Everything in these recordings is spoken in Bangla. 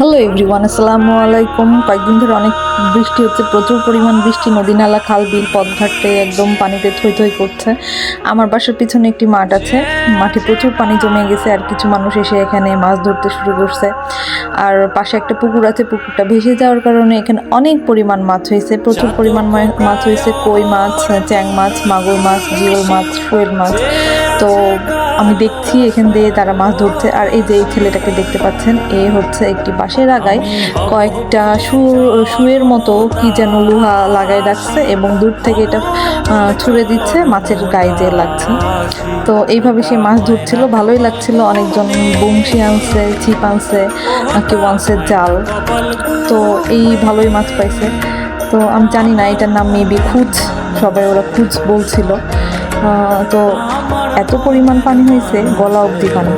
হ্যালো এভরিওয়ান, আসসালামু আলাইকুম। কয়েকদিন ধরে অনেক বৃষ্টি হচ্ছে, প্রচুর পরিমাণ বৃষ্টি। নদী নালা খাল বিল পথঘাটে একদম পানিতে থই থই করছে। আমার বাসার পিছনে একটি মাঠ আছে, মাঠে প্রচুর পানি জমে গেছে আর কিছু মানুষ এসে এখানে মাছ ধরতে শুরু করছে। আর পাশে একটা পুকুর আছে, পুকুরটা ভেসে যাওয়ার কারণে এখানে অনেক পরিমাণ মাছ হয়েছে, প্রচুর পরিমাণ মাছ হয়েছে। কই মাছ, চ্যাং মাছ, মাগুর মাছ, জিওল মাছ, শোয়েল মাছ। তো আমি দেখছি এখান দিয়ে তারা মাছ ধরছে। আর এই যে এই ছেলেটাকে দেখতে পাচ্ছেন, এ হচ্ছে একটি বাঁশের আগায় কয়েকটা শুয়ের মতো কি যেন লোহা লাগাই রাখছে এবং দূর থেকে এটা ছুঁড়ে দিচ্ছে, মাছের গায়ে যে লাগছে। তো এইভাবে সে মাছ ধরছিল, ভালোই লাগছিল। অনেকজন বংশী আনছে, ছিপ আনছে, কেউ আনছে জাল। তো এই ভালোই মাছ পাইছে। তো আমি জানি না এটার নাম মেবি খুঁজ, সবাই ওরা খুঁজ বলছিল। তো এত পরিমাণ পানি হয়েছে, গলা অবধি পানি,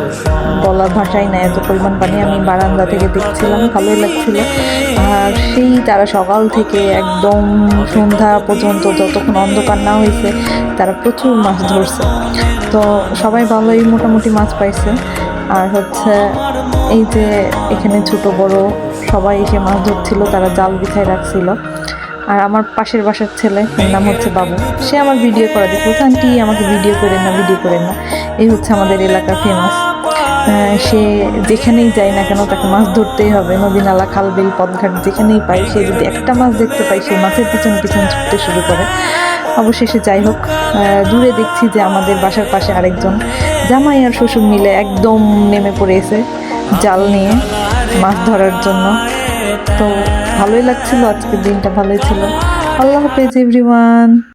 বলার ভাষাই না, এত পরিমাণ পানি। আমি বারান্দা থেকে দেখছিলাম, ভালোই লাগছিল। আর সেই তারা সকাল থেকে একদম সন্ধ্যা পর্যন্ত, যতক্ষণ অন্ধকার না হয়েছে, তারা প্রচুর মাছ ধরছে। তো সবাই ভালোই মোটামুটি মাছ পাইছে। আর হচ্ছে এই যে এখানে ছোট বড় সবাই এসে মাছ ধরছিল, তারা জাল বিছায় রাখছিল। আর আমার পাশের বাসার ছেলে, নাম হচ্ছে বাবু, সে আমার ভিডিও করা দেখে বলছে, আন্টি আমাকে ভিডিও করেন না, ভিডিও করেন না। এই হচ্ছে আমাদের এলাকার ফেমাস। সে যেখানেই যায় না কেন তাকে মাছ ধরতেই হবে। নদী নালা খাল বিল পথঘাট যেখানেই পাই, সে যদি একটা মাছ দেখতে পায়, সেই মাছের পিছন পিছন ছুটতে শুরু করে। অবশেষে যাই হোক, দূরে দেখছি যে আমাদের বাসার পাশে আরেকজন জামাই আর শ্বশুর মিলে একদম নেমে পড়েছে জাল নিয়ে মাছ ধরার জন্য। তো ভালোই লাগছিল, আজকের দিনটা ভালোই ছিল। আল্লাহ হাফেজ এভরিওয়ান।